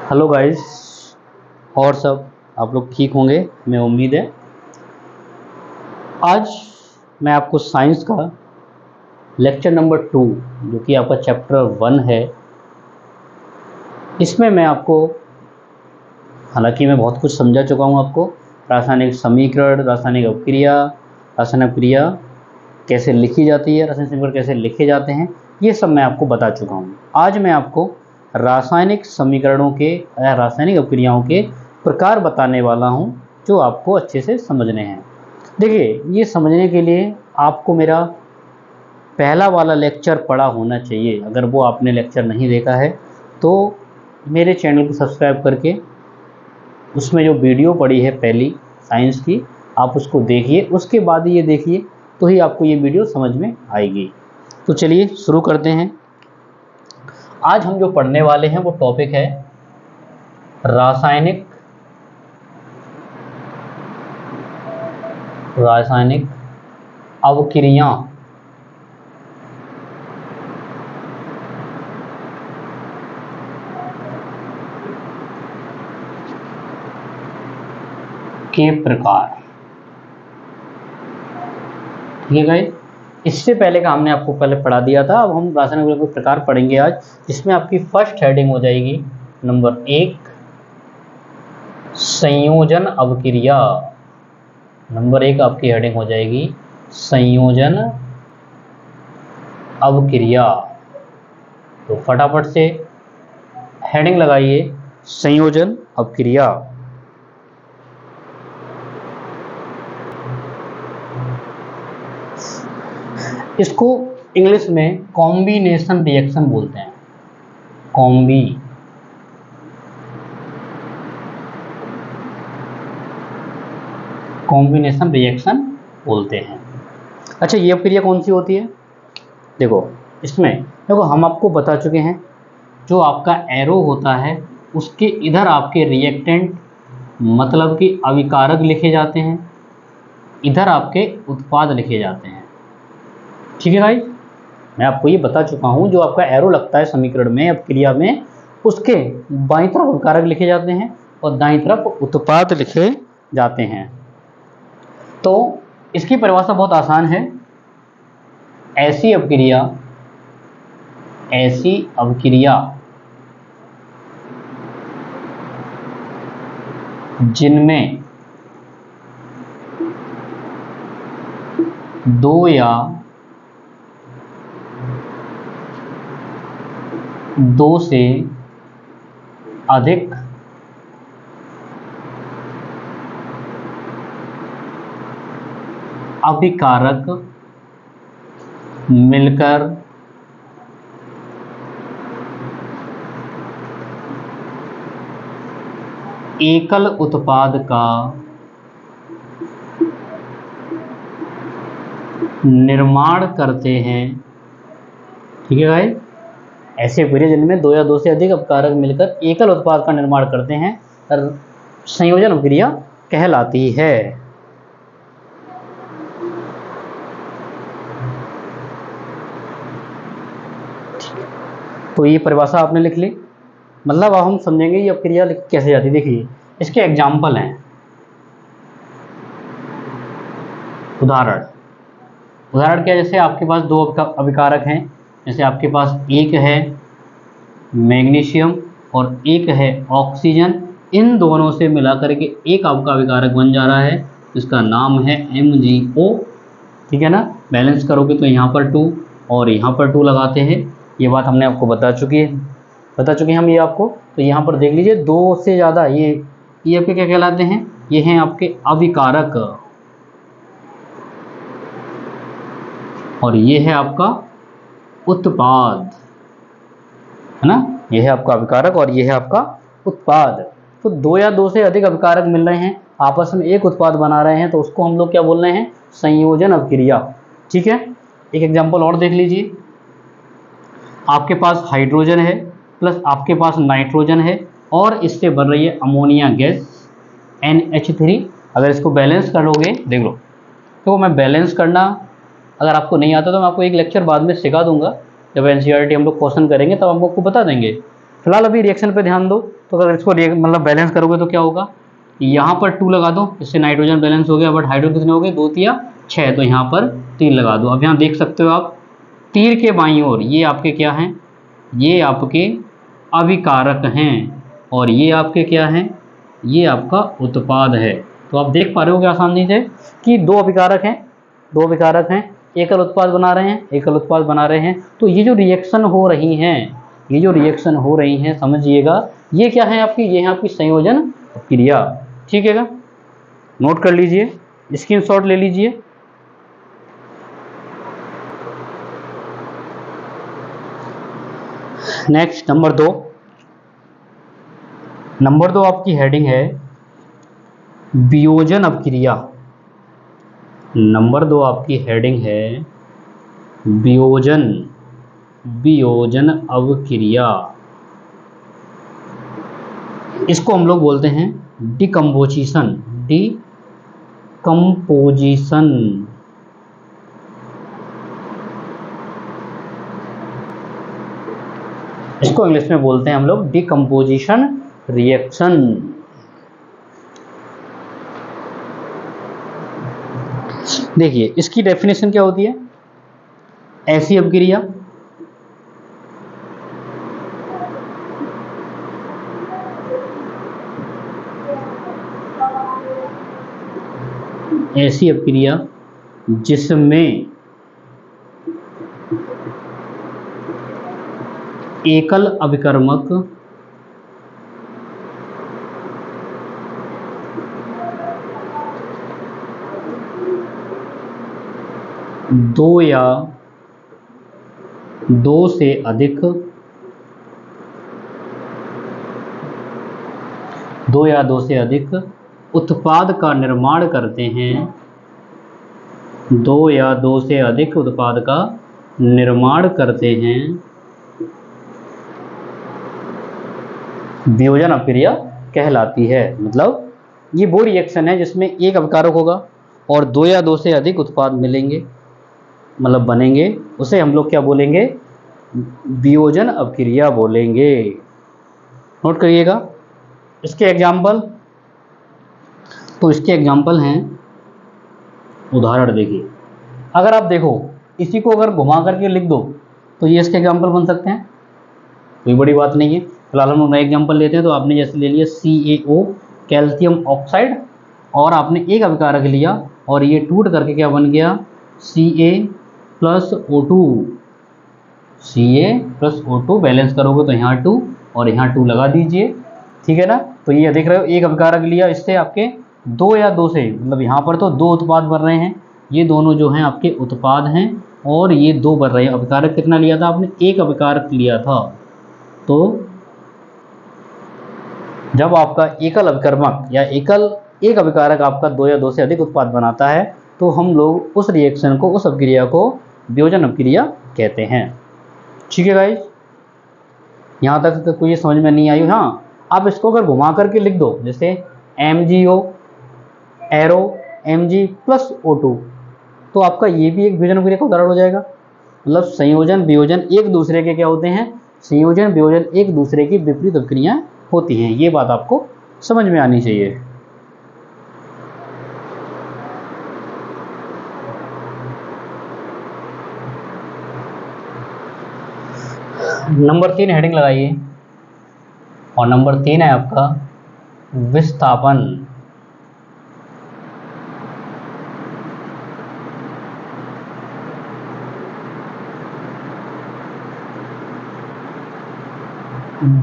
Hello guys, और सब आप लोग ठीक होंगे, मैं उम्मीद है। आज मैं आपको साइंस का लेक्चर नंबर 2 जो कि आपका चैप्टर 1 है, इसमें मैं आपको, हालांकि मैं बहुत कुछ समझा चुका हूँ आपको, रासायनिक समीकरण, रासायनिक अपक्रिया कैसे लिखी जाती है, रासायनिक समीकरण कैसे लिखे जाते हैं, ये सब मैं आपको बता चुका हूँ। आज मैं आपको रासायनिक समीकरणों के या रासायनिक अपक्रियाओं के प्रकार बताने वाला हूँ जो आपको अच्छे से समझने हैं। देखिए, ये समझने के लिए आपको मेरा पहला वाला लेक्चर पढ़ा होना चाहिए। अगर वो आपने लेक्चर नहीं देखा है तो मेरे चैनल को सब्सक्राइब करके उसमें जो वीडियो पड़ी है पहली साइंस की, आप उसको देखिए, उसके बाद ये देखिए, तो ही आपको ये वीडियो समझ में आएगी। तो चलिए शुरू करते हैं। आज हम जो पढ़ने वाले हैं वो टॉपिक है रासायनिक अवक्रिया के प्रकार। ठीक है गाइस, इससे पहले का हमने आपको पहले पढ़ा दिया था। अब हम रासायनिक अवक्रिया के प्रकार पढ़ेंगे आज, जिसमें आपकी फर्स्ट हेडिंग हो जाएगी नंबर 1 संयोजन अवक्रिया। नंबर 1 आपकी हेडिंग हो जाएगी संयोजन अवक्रिया। तो फटाफट से हेडिंग लगाइए संयोजन अवक्रिया। इसको इंग्लिश में कॉम्बिनेशन रिएक्शन बोलते हैं। कॉम्बिनेशन रिएक्शन बोलते हैं। अच्छा, ये अवक्रिया कौन सी होती है? देखो हम आपको बता चुके हैं, जो आपका एरो होता है उसके इधर आपके रिएक्टेंट मतलब कि अभिकारक लिखे जाते हैं, इधर आपके उत्पाद लिखे जाते हैं। ठीक है भाई, मैं आपको ये बता चुका हूँ, जो आपका एरो लगता है समीकरण में, अपक्रिया में, उसके बाईं तरफ अभिकारक लिखे जाते हैं और दाईं तरफ उत्पाद लिखे जाते हैं। तो इसकी परिभाषा बहुत आसान है। ऐसी अवक्रिया जिनमें दो या दो से अधिक अभिकारक मिलकर एकल उत्पाद का निर्माण करते हैं। ठीक है भाई, ऐसे अवक्रिया जिनमें दो या दो से अधिक अपकारक मिलकर एकल उत्पाद का निर्माण करते हैं, संयोजन अवक्रिया कहलाती है। तो ये परिभाषा आपने लिख ली, मतलब अब हम समझेंगे ये अवक्रिया कैसे जाती है। देखिए, इसके एग्जाम्पल हैं। उदाहरण क्या, जैसे आपके पास दो अभिकारक हैं, जैसे आपके पास एक है मैग्नीशियम और एक है ऑक्सीजन। इन दोनों से मिलाकर के एक आपका अभिकारक बन जा रहा है, जिसका नाम है MgO। ठीक है ना, बैलेंस करोगे तो यहाँ पर 2 और यहाँ पर 2 लगाते हैं। ये बात हमने आपको बता चुके हैं हम ये आपको। तो यहाँ पर देख लीजिए, दो से ज़्यादा ये आपके क्या कहलाते हैं? ये हैं आपके अभिकारक, और ये है आपका उत्पाद, है ना। ये है आपका अभिकारक और ये है आपका उत्पाद। तो दो या दो से अधिक अभिकारक मिल रहे हैं, आपस में एक उत्पाद बना रहे हैं, तो उसको हम लोग क्या बोल रहे हैं? संयोजन अवक्रिया। ठीक है, एक एग्जांपल और देख लीजिए। आपके पास हाइड्रोजन है प्लस आपके पास नाइट्रोजन है और इससे बन रही है अमोनिया गैस NH3। अगर इसको बैलेंस करोगे, देख लो, तो मैं बैलेंस करना अगर आपको नहीं आता तो मैं आपको एक लेक्चर बाद में सिखा दूंगा। जब NCERT हम लोग क्वेश्चन करेंगे तब हम आपको बता देंगे। फिलहाल अभी रिएक्शन पे ध्यान दो। तो अगर इसको मतलब बैलेंस करोगे तो क्या होगा, यहाँ पर 2 लगा दो, इससे नाइट्रोजन बैलेंस हो गया, बट हाइड्रोजन कितने हो गए, 2 या 6, तो यहाँ पर 3 लगा दो। अब यहाँ देख सकते हो आप तीर के बाईं ओर ये आपके क्या हैं, ये आपके अभिकारक हैं, और ये आपके क्या हैं, ये आपका उत्पाद है। तो आप देख पा रहे हो कि आसानी से कि दो अभिकारक हैं, एकल उत्पाद बना रहे हैं, तो ये जो रिएक्शन हो रही हैं, समझिएगा ये क्या है आपकी, ये है आपकी संयोजन क्रिया। ठीक है ना, नोट कर लीजिए, स्क्रीनशॉट ले लीजिए। नेक्स्ट नंबर 2 आपकी हेडिंग है वियोजन अपक्रिया। नंबर 2 आपकी हेडिंग है वियोजन अवक्रिया। इसको हम लोग बोलते हैं डिकम्पोजिशन। इसको इंग्लिश में बोलते हैं हम लोग डिकम्पोजिशन रिएक्शन। देखिए इसकी डेफिनेशन क्या होती है, ऐसी अपक्रिया जिसमें एकल अभिकर्मक दो या दो से अधिक उत्पाद का निर्माण करते हैं, वियोजन अपक्रिया कहलाती है। मतलब ये वो रिएक्शन है जिसमें एक अभिकारक होगा और 2 या 2 से अधिक उत्पाद मिलेंगे, मतलब बनेंगे, उसे हम लोग क्या बोलेंगे, वियोजन अपक्रिया बोलेंगे। नोट करिएगा इसके एग्जाम्पल, तो इसके एग्जाम्पल हैं, उदाहरण देखिए, अगर आप देखो इसी को अगर घुमा करके लिख दो तो ये इसके एग्जाम्पल बन सकते हैं, कोई बड़ी बात नहीं है। फिलहाल हम लोग नए एग्जाम्पल लेते हैं, तो आपने जैसे ले लिया CaO कैल्शियम ऑक्साइड, और आपने एक अभिकारक लिया और ये टूट करके क्या बन गया, Ca+O2, बैलेंस करोगे तो यहाँ 2 और यहाँ 2 लगा दीजिए। ठीक है ना, तो ये देख रहे हो एक अभिकारक लिया, इससे आपके 2 या 2 से, मतलब यहाँ पर तो 2 उत्पाद बन रहे हैं, ये दोनों जो हैं आपके उत्पाद हैं, और ये 2 बन रहे हैं। अभिकारक कितना लिया था आपने, एक अभिकारक लिया था। तो जब आपका एकल अभिकर्मक या एक अभिकारक आपका 2 या 2 से अधिक उत्पाद बनाता है, तो हम लोग उस रिएक्शन को, उस अपक्रिया को वियोजन अपक्रिया कहते हैं। ठीक है गाइस, यहाँ तक कोई समझ में नहीं आई। हाँ, आप इसको अगर घुमा करके लिख दो, जैसे MgO एरो Mg+O2, तो आपका ये भी एक वियोजन अपक्रिया का उदाहरण हो जाएगा। मतलब संयोजन वियोजन एक दूसरे के क्या होते हैं, संयोजन वियोजन एक दूसरे की विपरीत अपक्रियाएं होती हैं। ये बात आपको समझ में आनी चाहिए। नंबर 3 हेडिंग लगाइए, और नंबर 3 है आपका विस्थापन।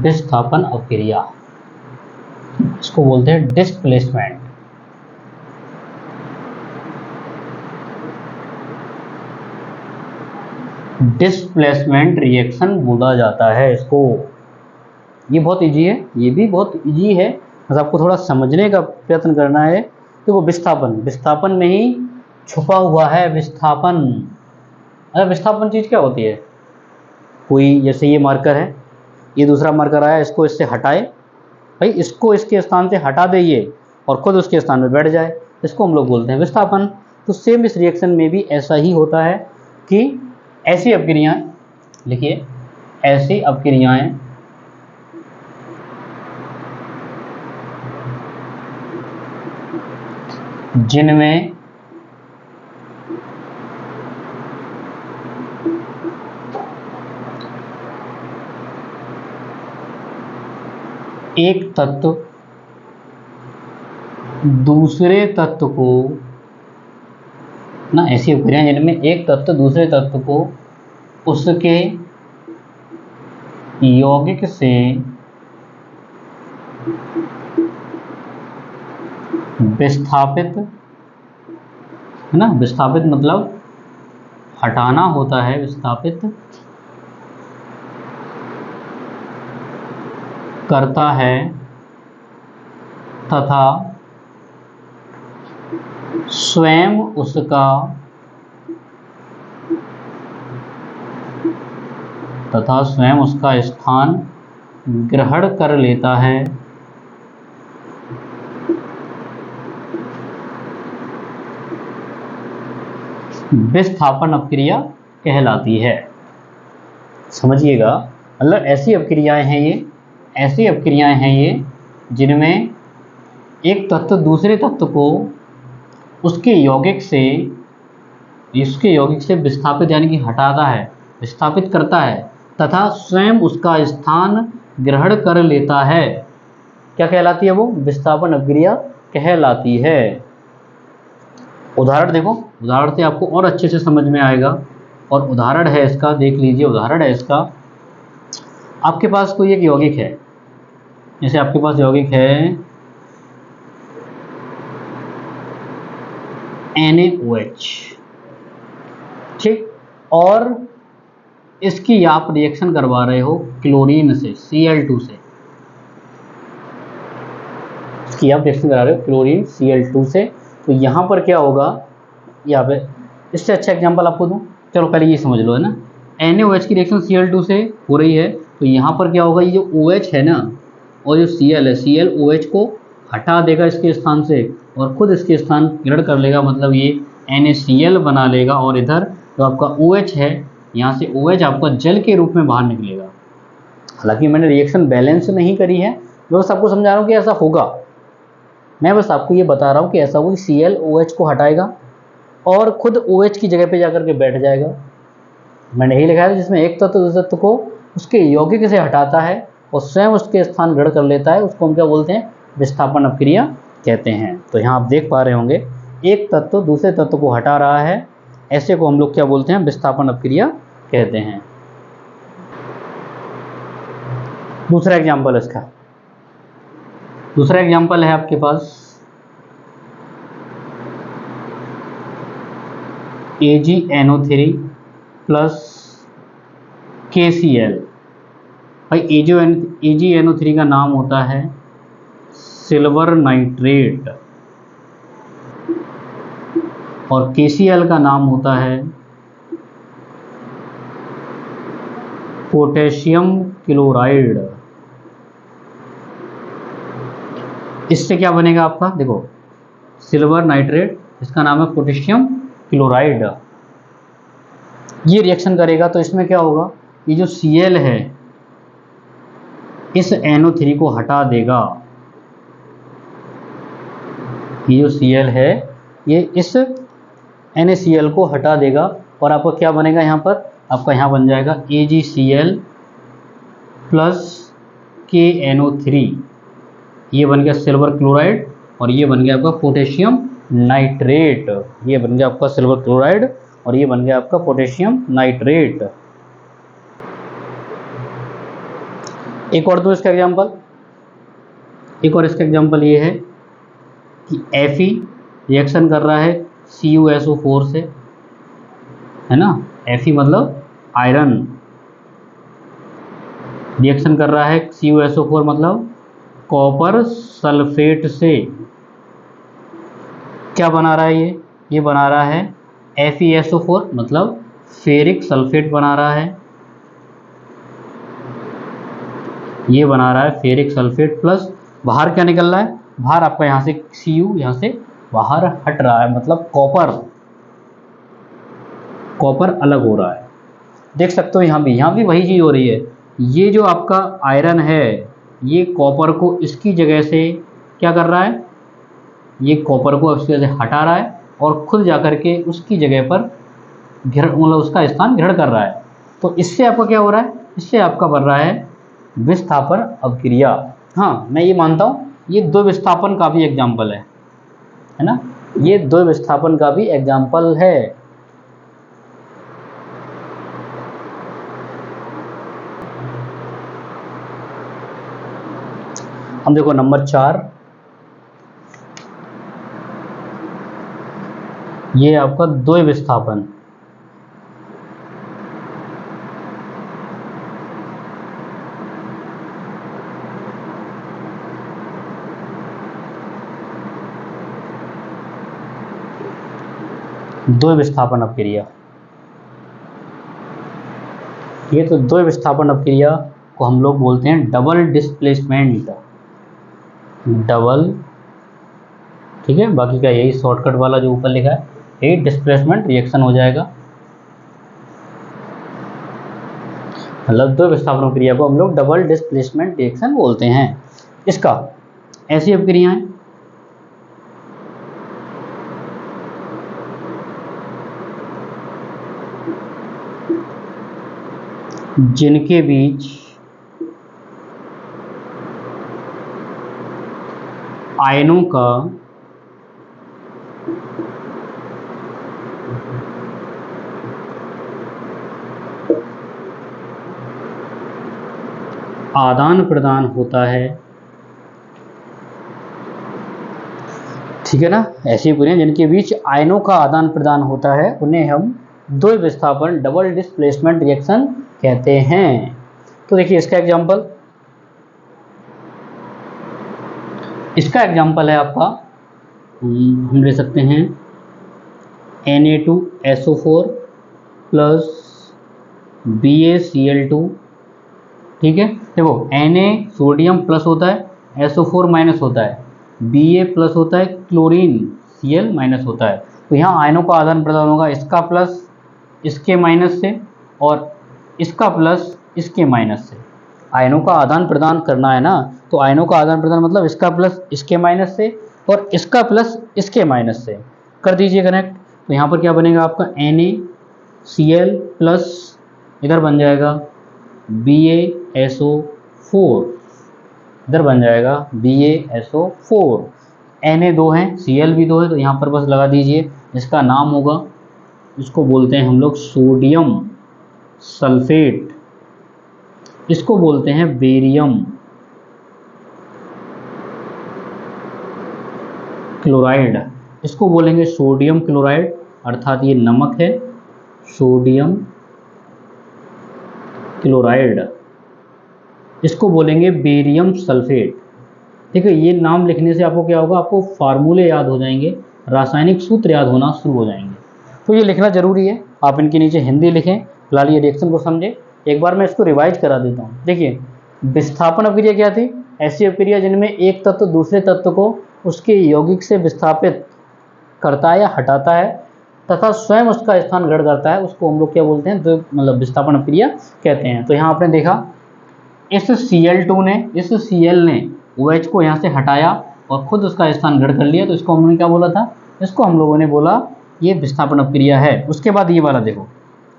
विस्थापन अपक्रिया, इसको बोलते हैं डिस्प्लेसमेंट। डिस्प्लेसमेंट रिएक्शन बोला जाता है इसको। ये बहुत इजी है, ये भी बहुत इजी है, बस आपको थोड़ा समझने का प्रयत्न करना है। देखो विस्थापन में ही छुपा हुआ है विस्थापन। अरे विस्थापन चीज़ क्या होती है, कोई जैसे ये मार्कर है, ये दूसरा मार्कर आया, इसको इससे हटाए, भाई इसको इसके स्थान से हटा दे ये, और खुद उसके स्थान में बैठ जाए, इसको हम लोग बोलते हैं विस्थापन। तो सेम इस रिएक्शन में भी ऐसा ही होता है कि ऐसी अपक्रियाएं, लिखिए ऐसी अपक्रियाएं जिनमें एक तत्व दूसरे तत्व को ना, ऐसी अपक्रियाएं जिनमें एक तत्व दूसरे तत्व को उसके यौगिक से विस्थापित, है ना, विस्थापित मतलब हटाना होता है, विस्थापित करता है तथा स्वयं उसका स्थान ग्रहण कर लेता है, विस्थापन अपक्रिया कहलाती है। समझिएगा, मतलब ऐसी अपक्रियाएं हैं ये जिनमें एक तत्व दूसरे तत्व को उसके यौगिक से विस्थापित यानी कि हटाता है, विस्थापित करता है तथा स्वयं उसका स्थान ग्रहण कर लेता है। क्या कहलाती है वो? विस्थापन अपक्रिया कहलाती है। उदाहरण देखो, उदाहरण से आपको और अच्छे से समझ में आएगा। और उदाहरण है इसका, देख लीजिए, उदाहरण है इसका। आपके पास कोई एक यौगिक है, जैसे आपके पास यौगिक है NaOH, ठीक, और इसकी आप रिएक्शन करवा रहे हो क्लोरीन से, Cl2 से, इसकी आप रिएक्शन करा रहे हो क्लोरीन Cl2 से। तो यहाँ पर क्या होगा, यहाँ पे इससे अच्छा एग्जांपल आपको दूँ, चलो पहले ये समझ लो, है ना। NaOH की रिएक्शन Cl2 से हो रही है, तो यहाँ पर क्या होगा, ये जो OH है ना और जो Cl है, Cl OH को हटा देगा इसके स्थान से और खुद इसके स्थान ग्रहण कर लेगा, मतलब ये NaCl बना लेगा। और इधर जो आपका OH है, यहाँ से OH आपका जल के रूप में बाहर निकलेगा। हालांकि मैंने रिएक्शन बैलेंस नहीं करी है, मैं बस आपको समझा रहा हूँ कि ऐसा होगा। मैं बस आपको ये बता रहा हूँ कि ऐसा होगा, Cl OH को हटाएगा और खुद OH की जगह पे जाकर के बैठ जाएगा। मैंने यही लिखा है, जिसमें एक तत्व दूसरे तत्व को उसके यौगिक से हटाता है और स्वयं उसके स्थान ग्रहण कर लेता है, उसको हम क्या बोलते हैं? विस्थापन अपक्रिया कहते हैं। तो यहाँ आप देख पा रहे होंगे, एक तत्व दूसरे तत्व को हटा रहा है, ऐसे को हम लोग क्या बोलते हैं? विस्थापन अपक्रिया कहते हैं। दूसरा एग्जाम्पल इसका, दूसरा एग्जाम्पल है आपके पास AgNO3 प्लस KCl। भाई AgNO3 का नाम होता है सिल्वर नाइट्रेट और KCl का नाम होता है पोटेशियम क्लोराइड। इससे क्या बनेगा आपका? देखो, सिल्वर नाइट्रेट, इसका नाम है पोटेशियम क्लोराइड। ये रिएक्शन करेगा तो इसमें क्या होगा, ये जो Cl है इस NO3 को हटा देगा। ये जो Cl है ये इस NaCl को हटा देगा और आपका क्या बनेगा? यहाँ पर आपका यहाँ बन जाएगा AgCl प्लस KNO3। ये बन गया सिल्वर क्लोराइड और ये बन गया आपका पोटेशियम नाइट्रेट। ये बन गया आपका सिल्वर क्लोराइड और ये बन गया आपका पोटेशियम नाइट्रेट। एक और दो इसका एग्जांपल, एक और इसका एग्जांपल ये है कि Fe रिएक्शन कर रहा है CuSO4 से, है ना। Fe मतलब आयरन, रिएक्शन कर रहा है CuSO4 मतलब कॉपर सल्फेट से। क्या बना रहा है ये बना रहा है FeSO4 मतलब फेरिक सल्फेट बना रहा है। ये बना रहा है फेरिक सल्फेट प्लस बाहर क्या निकल रहा है? बाहर आपका यहाँ से Cu यहाँ से बाहर हट रहा है, मतलब कॉपर अलग हो रहा है। देख सकते हो यहाँ भी वही चीज़ हो रही है। ये जो आपका आयरन है ये कॉपर को इसकी जगह से क्या कर रहा है? ये कॉपर को उसकी वजह से हटा रहा है और खुद जाकर के उसकी जगह पर मतलब उसका स्थान ग्रहण कर रहा है। तो इससे आपका क्या हो रहा है, इससे आपका बन रहा है विस्थापन अपक्रिया। हाँ, मैं ये मानता हूँ ये द्वि विस्थापन का भी एग्जाम्पल है ना, ये द्वि विस्थापन का भी एग्जाम्पल है। हम देखो नंबर 4, ये आपका द्वि विस्थापन। द्वि विस्थापन अपक्रिया, ये तो द्वि विस्थापन अपक्रिया को हम लोग बोलते हैं डबल डिस्प्लेसमेंट। डबल, ठीक है, बाकी का यही शॉर्टकट वाला जो ऊपर लिखा है यही डिस्प्लेसमेंट रिएक्शन हो जाएगा। मतलब द्वि विस्थापन अपक्रिया को हम लोग डबल डिस्प्लेसमेंट रिएक्शन बोलते हैं। इसका ऐसी अपक्रियाएं जिनके बीच आयनों का आदान प्रदान होता है, ठीक है ना, ऐसी अपक्रियाएं जिनके बीच आयनों का आदान प्रदान होता है उन्हें हम द्वि विस्थापन डबल डिस्प्लेसमेंट रिएक्शन कहते हैं। तो देखिए इसका एग्जांपल, है आपका, हम ले सकते हैं Na2SO4 प्लस BaCl2, ठीक है। देखो Na सोडियम प्लस होता है, SO4 माइनस होता है, Ba प्लस होता है, क्लोरीन Cl माइनस होता है। तो यहाँ आयनों का आदान प्रदान होगा इसका प्लस इसके माइनस से और इसका प्लस इसके माइनस से। आयनों का आदान प्रदान करना है ना, तो आयनों का आदान प्रदान मतलब इसका प्लस इसके माइनस से और इसका प्लस इसके माइनस से कर दीजिए कनेक्ट। तो यहाँ पर क्या बनेगा आपका NaCl प्लस इधर बन जाएगा BaSO4, इधर बन जाएगा BaSO4। Na 2 है, Cl भी 2 है, तो यहाँ पर बस लगा दीजिए, इसका नाम होगा, इसको बोलते हैं हम लोग सोडियम सल्फेट, इसको बोलते हैं बेरियम क्लोराइड, इसको बोलेंगे सोडियम क्लोराइड, अर्थात ये नमक है, सोडियम क्लोराइड, इसको बोलेंगे बेरियम सल्फेट। ठीक है, ये नाम लिखने से आपको क्या होगा, आपको फार्मूले याद हो जाएंगे, रासायनिक सूत्र याद होना शुरू हो जाएंगे। तो ये लिखना जरूरी है, आप इनके नीचे हिंदी लिखें, फिलहाल ये रिएक्शन को समझे। एक बार मैं इसको रिवाइज करा देता हूँ। देखिए विस्थापन अपक्रिया क्या थी, ऐसी अपक्रिया जिनमें एक तत्व दूसरे तत्व को उसके यौगिक से विस्थापित करता है या हटाता है तथा स्वयं उसका स्थान ग्रहण करता है, उसको हम लोग क्या बोलते हैं, तो मतलब विस्थापन अपक्रिया कहते हैं। तो यहाँ आपने देखा इस Cl2 ने, इस Cl ने OH को यहाँ से हटाया और खुद उसका स्थान ग्रहण कर लिया, तो इसको हमने क्या बोला था, इसको हम लोगों ने बोला ये विस्थापन अपक्रिया है। उसके बाद ये वाला देखो,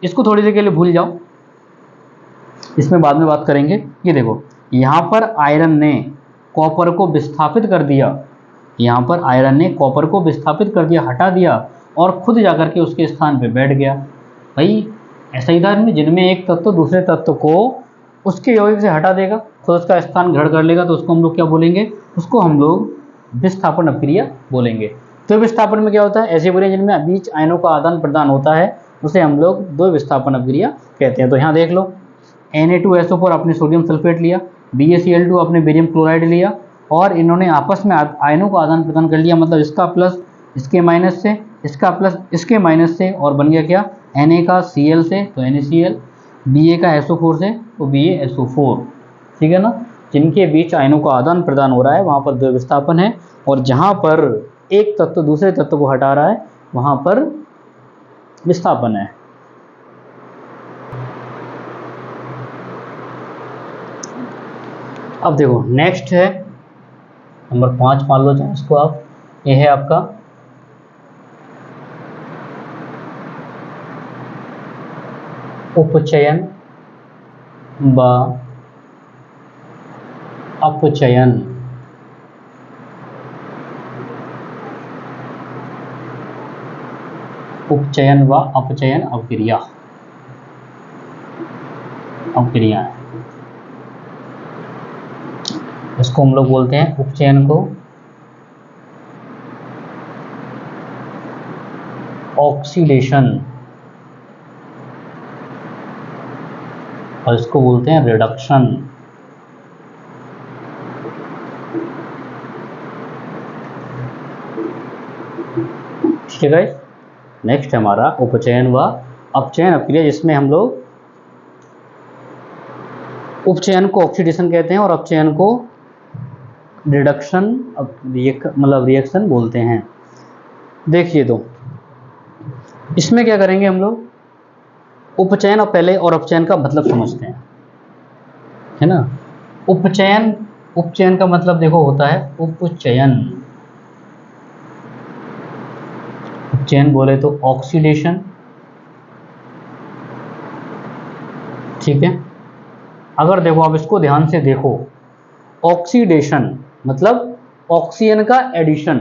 इसको थोड़ी देर के लिए भूल जाओ, इसमें बाद में बात करेंगे। ये देखो यहाँ पर आयरन ने कॉपर को विस्थापित कर दिया, यहाँ पर आयरन ने कॉपर को विस्थापित कर दिया, हटा दिया और खुद जाकर के उसके स्थान पे बैठ गया। भाई ऐसा ही था इनमें, जिनमें एक तत्व दूसरे तत्व को उसके यौगिक से हटा देगा, खुद उसका स्थान ग्रहण कर लेगा, तो उसको हम लोग क्या बोलेंगे, उसको हम लोग विस्थापन अपक्रिया बोलेंगे। तो विस्थापन में क्या होता है, ऐसी अपक्रिया जिनमें बीच आयनों का आदान प्रदान होता है उसे हम लोग द्वि विस्थापन अपक्रिया कहते हैं। तो यहाँ देख लो Na2SO4 आपने सोडियम सल्फेट लिया, BaCl2 आपने बेरियम क्लोराइड लिया और इन्होंने आपस में आयनों का आदान प्रदान कर लिया, मतलब इसका प्लस इसके माइनस से, इसका प्लस इसके माइनस से, और बन गया क्या, Na का Cl से तो NaCl, Ba का SO4 से तो BaSO4, ठीक है ना। जिनके बीच आयनों का आदान प्रदान हो रहा है वहाँ पर द्वि विस्थापन है, और जहाँ पर एक तत्व दूसरे तत्व को हटा रहा है वहाँ पर विस्थापन है। अब देखो नेक्स्ट है नंबर 5, मान लो चाहे इसको आप ये है आपका उपचयन व अपचयन। उपचयन व अपचयन अवक्रिया, अवक्रिया है। इसको हम लोग बोलते हैं उपचयन को ऑक्सीडेशन और इसको बोलते हैं रिडक्शन। ठीक है गाइस, नेक्स्ट हमारा उपचयन व अपचयन अवक्रिया, जिसमें हम लोग उपचयन को ऑक्सीडेशन कहते हैं और अपचयन को रिडक्शन मतलब रिएक्शन बोलते हैं। देखिए तो इसमें क्या करेंगे हम लोग, उपचयन और पहले और अपचयन का मतलब समझते हैं, है ना। उपचयन, उपचयन का मतलब देखो होता है उपचयन। उपचयन बोले तो ऑक्सीडेशन, ठीक है। अगर देखो आप इसको ध्यान से देखो, ऑक्सीडेशन मतलब ऑक्सीजन का एडिशन,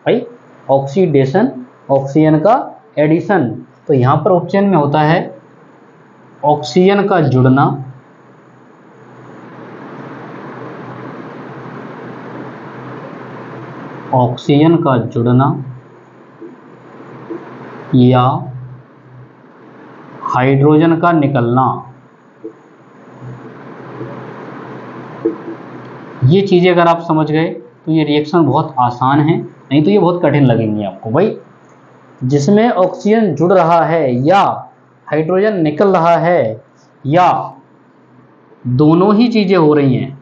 भाई ऑक्सीडेशन ऑक्सीजन का एडिशन। तो यहां पर उपचयन में होता है ऑक्सीजन का जुड़ना, ऑक्सीजन का जुड़ना या हाइड्रोजन का निकलना। ये चीजें अगर आप समझ गए तो ये रिएक्शन बहुत आसान है, नहीं तो ये बहुत कठिन लगेंगी आपको। भाई जिसमें ऑक्सीजन जुड़ रहा है या हाइड्रोजन निकल रहा है या दोनों ही चीजें हो रही हैं,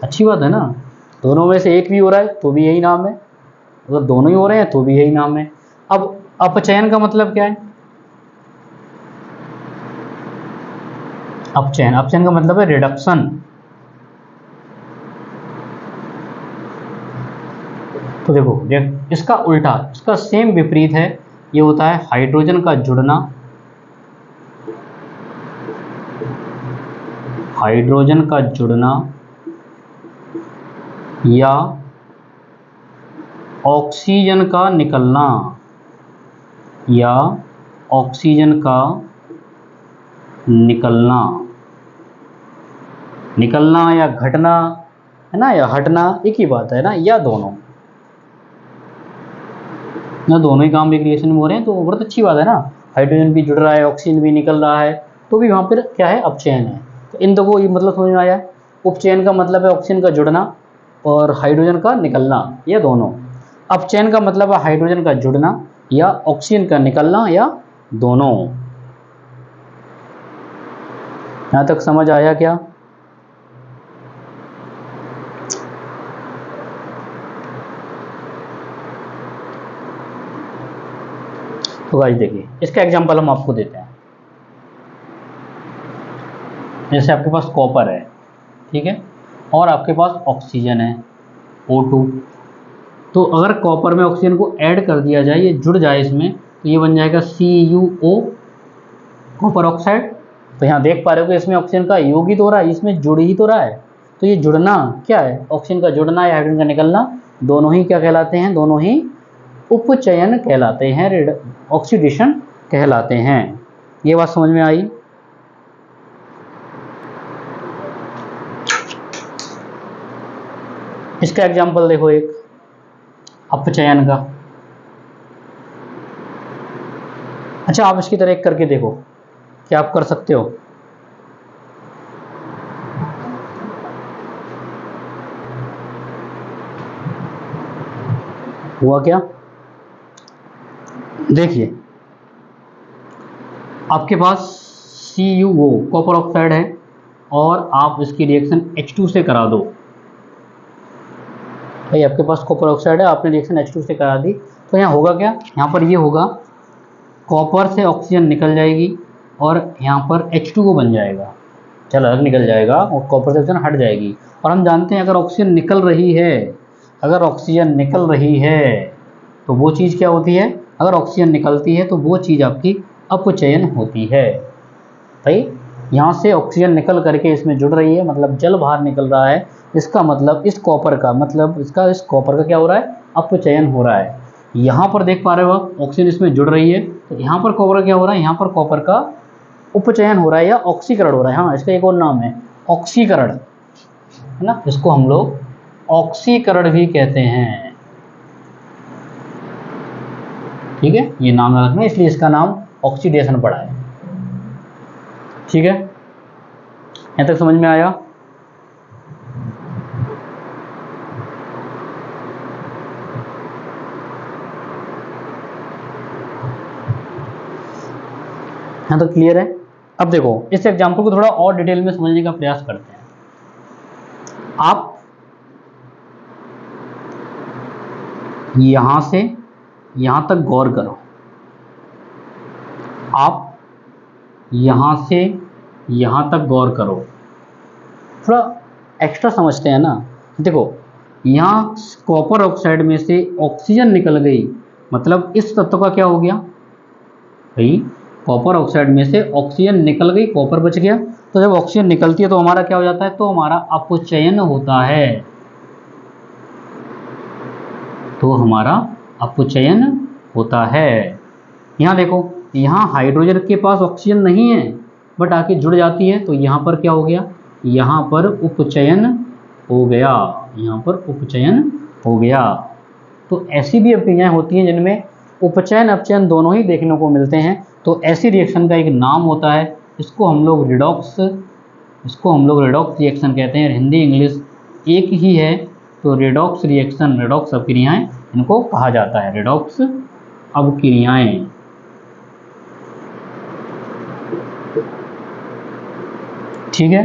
अच्छी बात है ना। दोनों में से एक भी हो रहा है तो भी यही नाम है, अगर दोनों ही हो रहे हैं तो भी यही नाम है। अब अपचयन का मतलब क्या है? अपचयन, अपचयन का मतलब है रिडक्शन। तो देखो इसका उल्टा, इसका सेम विपरीत है, ये होता है हाइड्रोजन का जुड़ना, हाइड्रोजन का जुड़ना या ऑक्सीजन का निकलना, या ऑक्सीजन का निकलना। निकलना या घटना है ना, या हटना एक ही बात है ना, या दोनों ना, दोनों ही काम एक रिएक्शन में हो रहे हैं तो बहुत अच्छी बात है ना। हाइड्रोजन भी जुड़ रहा है, ऑक्सीजन भी निकल रहा है, तो भी वहां पर क्या है, अपचयन है। तो इन दो को ये मतलब समझ में आया। उपचयन का मतलब है ऑक्सीजन का जुड़ना और हाइड्रोजन का निकलना, या दोनों। अपचयन का मतलब है हाइड्रोजन का जुड़ना या ऑक्सीजन का निकलना, या दोनों। यहां तक समझ आया क्या? तो गाइस देखिए, इसका एग्जांपल हम आपको देते हैं। जैसे आपके पास कॉपर है, ठीक है, और आपके पास ऑक्सीजन है O2। तो अगर कॉपर में ऑक्सीजन को ऐड कर दिया जाए, ये जुड़ जाए इसमें, तो ये बन जाएगा CuO, कॉपर ऑक्साइड। तो यहाँ देख पा रहे हो कि इसमें ऑक्सीजन का योग ही तो हो रहा है, इसमें जुड़ ही तो रहा है। तो ये जुड़ना क्या है, ऑक्सीजन का जुड़ना या हाइड्रोजन का निकलना, दोनों ही क्या कहलाते हैं, दोनों ही उपचयन कहलाते हैं, ऑक्सीडेशन कहलाते हैं। ये बात समझ में आई? इसका एग्जाम्पल देखो एक अपचयन का। अच्छा, आप इसकी तरह एक करके देखो, क्या आप कर सकते हो? हुआ क्या? देखिए आपके पास CuO कॉपर ऑक्साइड है और आप इसकी रिएक्शन H2 से करा दो। भाई आपके पास कॉपर ऑक्साइड है, आपने रिएक्शन H2 से करा दी, तो यहाँ होगा क्या, यहाँ पर ये होगा कॉपर से ऑक्सीजन निकल जाएगी और यहाँ पर H2O बन जाएगा, चल अलग निकल जाएगा और कॉपर से ऑक्सीजन हट जाएगी। और हम जानते हैं अगर ऑक्सीजन निकल रही है अगर ऑक्सीजन निकल रही है तो वो चीज़ क्या होती है, अगर ऑक्सीजन निकलती है तो वो चीज़ आपकी अपचयन होती है। भाई यहाँ से ऑक्सीजन निकल करके इसमें जुड़ रही है, मतलब जल बाहर निकल रहा है, इसका मतलब इस कॉपर का, मतलब इसका इस कॉपर का क्या हो रहा है, अपचयन हो रहा है। यहाँ पर देख पा रहे हो आप, ऑक्सीजन इसमें जुड़ रही है, तो यहाँ पर कॉपर का क्या हो रहा है, यहाँ पर कॉपर का उपचयन हो रहा है या ऑक्सीकरण हो रहा है। हाँ, इसका एक और नाम है ऑक्सीकरण, है ना, इसको हम लोग ऑक्सीकरण भी कहते हैं। ठीक है, ये नाम रखना, इसलिए इसका नाम ऑक्सीडेशन पड़ा है। ठीक है, यहाँ तक समझ में आया? यहाँ तक क्लियर है? अब देखो इस एग्जाम्पल को थोड़ा और डिटेल में समझने का प्रयास करते हैं। आप यहां से यहां तक गौर करो, आप यहां से यहां तक गौर करो, थोड़ा एक्स्ट्रा समझते हैं ना। देखो यहाँ कॉपर ऑक्साइड में से ऑक्सीजन निकल गई, मतलब इस तत्व का क्या हो गया भाई, कॉपर ऑक्साइड में से ऑक्सीजन निकल गई, कॉपर बच गया। तो जब ऑक्सीजन निकलती है तो हमारा क्या हो जाता है, तो हमारा अपचयन होता है, तो हमारा अपचयन होता है। यहाँ देखो, यहाँ हाइड्रोजन के पास ऑक्सीजन नहीं है बट आके जुड़ जाती है, तो यहाँ पर क्या हो गया, यहाँ पर उपचयन हो गया, यहाँ पर उपचयन हो गया। तो ऐसी भी अभिक्रियाएं होती हैं जिनमें उपचयन अपचयन दोनों ही देखने को मिलते हैं, तो ऐसी रिएक्शन का एक नाम होता है, इसको हम लोग रिडॉक्स रिएक्शन कहते हैं। हिंदी इंग्लिश एक ही है, तो रिडॉक्स रिएक्शन, रिडॉक्स अभिक्रियाएं इनको कहा जाता है, रिडॉक्स अभिक्रियाएं। ठीक है,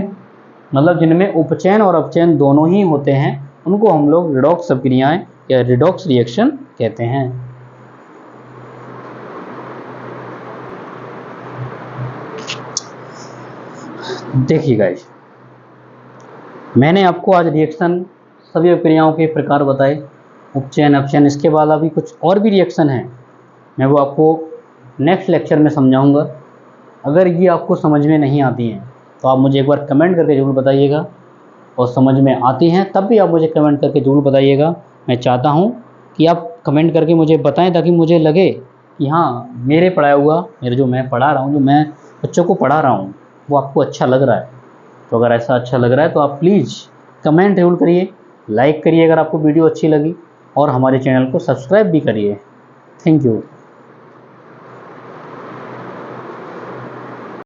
मतलब जिनमें उपचयन और अपचयन दोनों ही होते हैं उनको हम लोग रिडॉक्स अभिक्रियाएं या रिडॉक्स रिएक्शन कहते हैं। देखिए गाइस, मैंने आपको आज रिएक्शन सभी अभिक्रियाओं के प्रकार बताए, उपचयन अपचयन, इसके बाद अभी कुछ और भी रिएक्शन हैं, मैं वो आपको नेक्स्ट लेक्चर में समझाऊंगा। अगर ये आपको समझ में नहीं आती हैं तो आप मुझे एक बार कमेंट करके ज़रूर बताइएगा, और समझ में आती हैं तब भी आप मुझे कमेंट करके ज़रूर बताइएगा। मैं चाहता हूँ कि आप कमेंट करके मुझे बताएं ताकि मुझे लगे कि हाँ, मेरे पढ़ाया हुआ, मेरे जो मैं पढ़ा रहा हूँ, जो मैं बच्चों को पढ़ा रहा हूँ, वो आपको अच्छा लग रहा है। तो अगर ऐसा अच्छा लग रहा है तो आप प्लीज़ कमेंट ज़रूर करिए, लाइक करिए अगर आपको वीडियो अच्छी लगी, और हमारे चैनल को सब्सक्राइब भी करिए। Thank you.